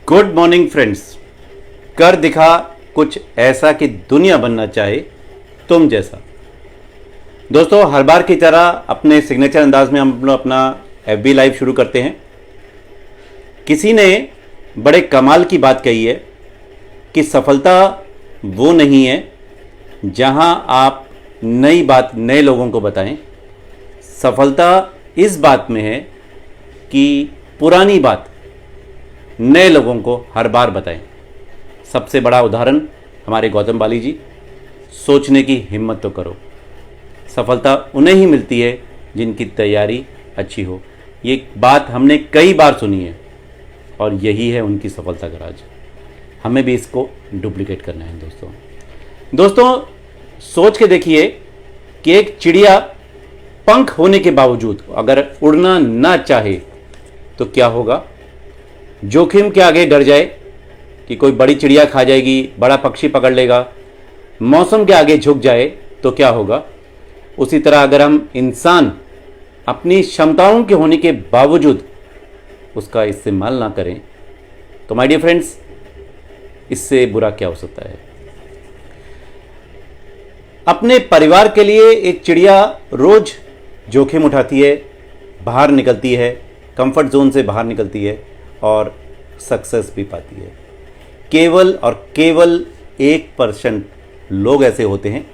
Good morning friends. कर दिखा कुछ ऐसा कि दुनिया बनना चाहे तुम जैसा। दोस्तों, हर बार की तरह अपने सिग्नेचर अंदाज में हम लोग अपना एफबी लाइव शुरू करते हैं। किसी ने बड़े कमाल की बात कही है कि सफलता वो नहीं है जहां आप नई बात नए लोगों को बताएं। सफलता इस बात में है कि पुरानी बात नए लोगों को हर बार बताएं। सबसे बड़ा उदाहरण हमारे गौतम बाली जी। सोचने की हिम्मत तो करो। सफलता उन्हें ही मिलती है जिनकी तैयारी अच्छी हो। ये बात हमने कई बार सुनी है और यही है उनकी सफलता का राज। हमें भी इसको डुप्लीकेट करना है। दोस्तों सोच के देखिए कि एक चिड़िया पंख होने के बावजूद अगर उड़ना ना चाहे तो क्या होगा। जोखिम के आगे डर जाए कि कोई बड़ी चिड़िया खा जाएगी, बड़ा पक्षी पकड़ लेगा, मौसम के आगे झुक जाए तो क्या होगा। उसी तरह अगर हम इंसान अपनी क्षमताओं के होने के बावजूद उसका इस्तेमाल ना करें तो माय डियर फ्रेंड्स, इससे बुरा क्या हो सकता है। अपने परिवार के लिए एक चिड़िया रोज जोखिम उठाती है, बाहर निकलती है, कंफर्ट जोन से बाहर निकलती है और सक्सेस भी पाती है। केवल और केवल 1% लोग ऐसे होते हैं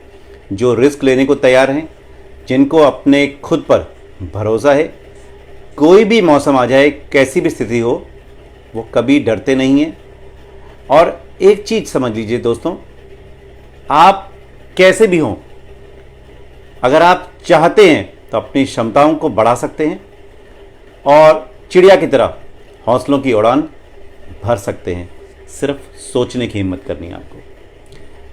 जो रिस्क लेने को तैयार हैं, जिनको अपने खुद पर भरोसा है। कोई भी मौसम आ जाए, कैसी भी स्थिति हो, वो कभी डरते नहीं हैं। और एक चीज़ समझ लीजिए दोस्तों, आप कैसे भी हों, अगर आप चाहते हैं तो अपनी क्षमताओं को बढ़ा सकते हैं और चिड़िया की तरह हौसलों की उड़ान भर सकते हैं। सिर्फ सोचने की हिम्मत करनी है आपको।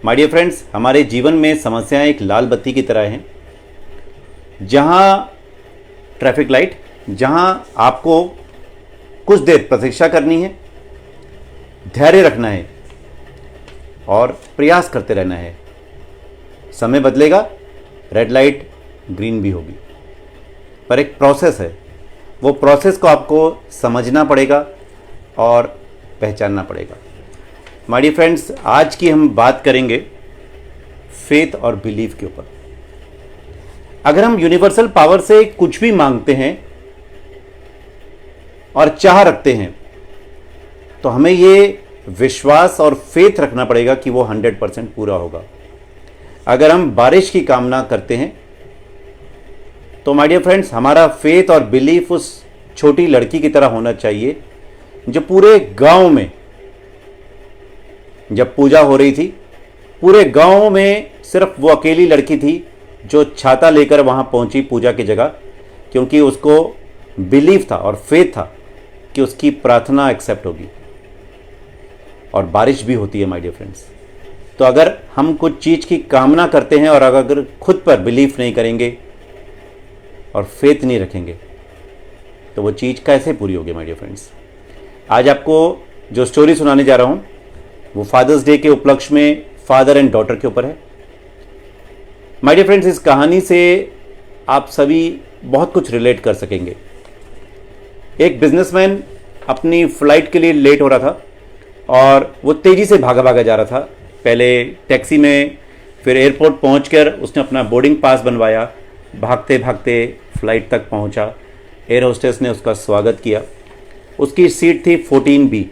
माय डियर फ्रेंड्स, हमारे जीवन में समस्याएं एक लाल बत्ती की तरह हैं, जहां ट्रैफिक लाइट, जहां आपको कुछ देर प्रतीक्षा करनी है, धैर्य रखना है और प्रयास करते रहना है। समय बदलेगा, रेड लाइट ग्रीन भी होगी, पर एक प्रोसेस है। वो प्रोसेस को आपको समझना पड़ेगा और पहचानना पड़ेगा। माय डियर फ्रेंड्स, आज की हम बात करेंगे फेथ और बिलीफ के ऊपर। अगर हम यूनिवर्सल पावर से कुछ भी मांगते हैं और चाह रखते हैं तो हमें ये विश्वास और फेथ रखना पड़ेगा कि वो 100% पूरा होगा। अगर हम बारिश की कामना करते हैं तो माय डियर फ्रेंड्स, हमारा फेथ और बिलीफ उस छोटी लड़की की तरह होना चाहिए जो पूरे गांव में, जब पूजा हो रही थी, पूरे गांव में सिर्फ वो अकेली लड़की थी जो छाता लेकर वहां पहुंची पूजा की जगह, क्योंकि उसको बिलीफ था और फेथ था कि उसकी प्रार्थना एक्सेप्ट होगी और बारिश भी होती है। माय डियर फ्रेंड्स, तो अगर हम कुछ चीज़ की कामना करते हैं और अगर खुद पर बिलीफ नहीं करेंगे और फेथ नहीं रखेंगे तो वो चीज़ कैसे पूरी होगी। माय डियर फ्रेंड्स, आज आपको जो स्टोरी सुनाने जा रहा हूँ वो फादर्स डे के उपलक्ष्य में फादर एंड डॉटर के ऊपर है। माय डियर फ्रेंड्स, इस कहानी से आप सभी बहुत कुछ रिलेट कर सकेंगे। एक बिजनेसमैन अपनी फ्लाइट के लिए लेट हो रहा था और वो तेज़ी से भागा भागा जा रहा था। पहले टैक्सी में, फिर एयरपोर्ट पहुंचकर उसने अपना बोर्डिंग पास बनवाया। भागते भागते फ्लाइट तक पहुंचा। एयर होस्टेस ने उसका स्वागत किया। उसकी सीट थी 14B।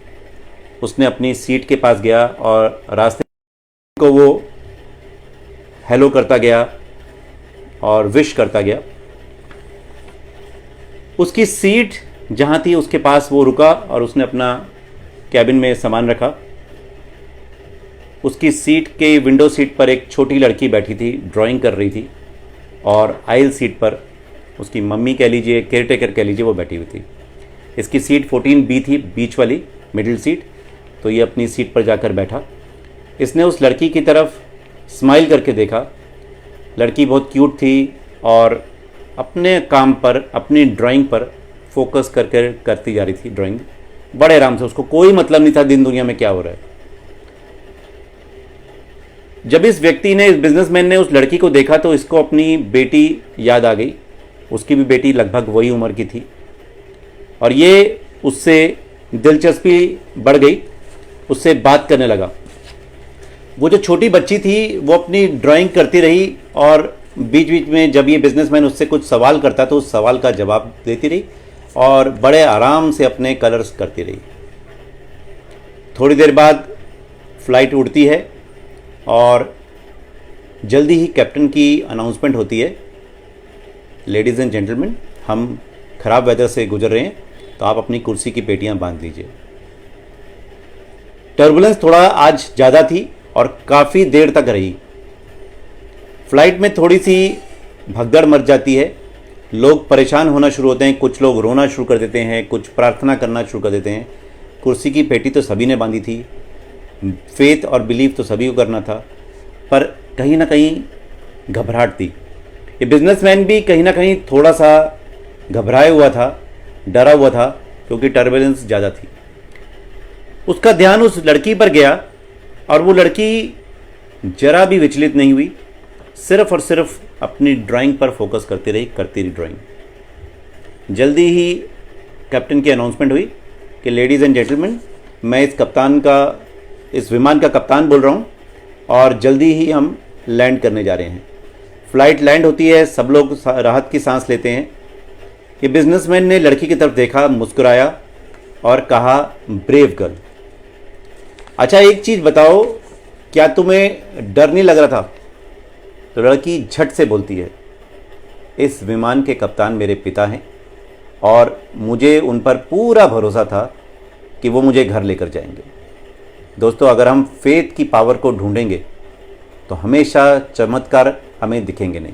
उसने अपनी सीट के पास गया और रास्ते को वो हेलो करता गया और विश करता गया। उसकी सीट जहाँ थी उसके पास वो रुका और उसने अपना कैबिन में सामान रखा। उसकी सीट के विंडो सीट पर एक छोटी लड़की बैठी थी, ड्राइंग कर रही थी, और आइल सीट पर उसकी मम्मी कह लीजिए, केयरटेकर कह लीजिए, वो बैठी हुई थी। इसकी सीट 14B थी, बीच वाली मिडिल सीट। तो ये अपनी सीट पर जाकर बैठा। इसने उस लड़की की तरफ स्माइल करके देखा। लड़की बहुत क्यूट थी और अपने काम पर, अपनी ड्राइंग पर फोकस करके करती जा रही थी ड्राइंग, बड़े आराम से। उसको कोई मतलब नहीं था दिन दुनिया में क्या हो रहा है। जब इस व्यक्ति ने, इस बिजनेसमैन ने उस लड़की को देखा तो इसको अपनी बेटी याद आ गई। उसकी भी बेटी लगभग वही उम्र की थी और ये उससे दिलचस्पी बढ़ गई, उससे बात करने लगा। वो जो छोटी बच्ची थी वो अपनी ड्राइंग करती रही और बीच बीच में जब ये बिजनेसमैन उससे कुछ सवाल करता तो उस सवाल का जवाब देती रही और बड़े आराम से अपने कलर्स करती रही। थोड़ी देर बाद फ्लाइट उड़ती है और जल्दी ही कैप्टन की अनाउंसमेंट होती है, लेडीज़ एंड जेंटलमैन, हम ख़राब वेदर से गुजर रहे हैं तो आप अपनी कुर्सी की पेटियां बांध लीजिए। टर्बुलेंस थोड़ा आज ज़्यादा थी और काफ़ी देर तक रही। फ्लाइट में थोड़ी सी भगदड़ मच जाती है, लोग परेशान होना शुरू होते हैं, कुछ लोग रोना शुरू कर देते हैं, कुछ प्रार्थना करना शुरू कर देते हैं। कुर्सी की पेटी तो सभी ने बांधी थी, फेथ और बिलीफ तो सभी को करना था, पर कहीं ना कहीं घबराहट थी। ये बिजनेसमैन भी कहीं ना कहीं थोड़ा सा घबराया हुआ था, डरा हुआ था, क्योंकि टर्बुलेंस ज़्यादा थी। उसका ध्यान उस लड़की पर गया और वो लड़की जरा भी विचलित नहीं हुई, सिर्फ और सिर्फ अपनी ड्राइंग पर फोकस करती रही ड्राइंग। जल्दी ही कैप्टन की अनाउंसमेंट हुई कि लेडीज़ एंड जेंटलमैन, मैं इस विमान का कप्तान बोल रहा हूँ और जल्दी ही हम लैंड करने जा रहे हैं। फ़्लाइट लैंड होती है, सब लोग राहत की सांस लेते हैं। ये बिजनेसमैन ने लड़की की तरफ देखा, मुस्कुराया और कहा, ब्रेव गर्ल। अच्छा एक चीज़ बताओ, क्या तुम्हें डर नहीं लग रहा था? तो लड़की झट से बोलती है, इस विमान के कप्तान मेरे पिता हैं और मुझे उन पर पूरा भरोसा था कि वो मुझे घर लेकर जाएंगे। दोस्तों, अगर हम फेथ की पावर को ढूंढेंगे तो हमेशा चमत्कार हमें दिखेंगे नहीं।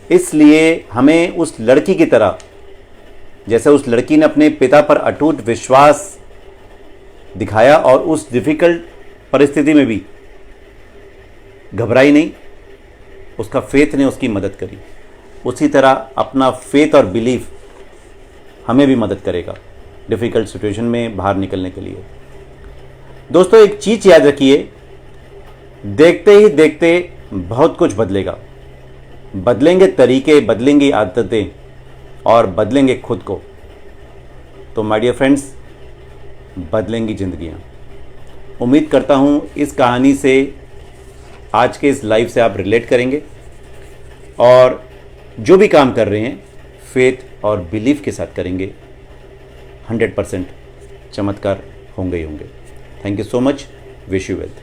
इसलिए हमें उस लड़की की तरह, जैसे उस लड़की ने अपने पिता पर अटूट विश्वास दिखाया और उस डिफ़िकल्ट परिस्थिति में भी घबराई नहीं, उसका फेथ ने उसकी मदद करी, उसी तरह अपना फेथ और बिलीफ हमें भी मदद करेगा डिफ़िकल्ट सिचुएशन में बाहर निकलने के लिए। दोस्तों, एक चीज़ याद रखिए, देखते ही देखते बहुत कुछ बदलेगा। बदलेंगे तरीके, बदलेंगी आदतें और बदलेंगे खुद को, तो माय डियर फ्रेंड्स, बदलेंगी ज़िंदगियाँ। उम्मीद करता हूँ इस कहानी से, आज के इस लाइव से आप रिलेट करेंगे और जो भी काम कर रहे हैं फेथ और बिलीफ के साथ करेंगे, 100% चमत्कार होंगे ही होंगे। Thank you so much. Wish you wealth.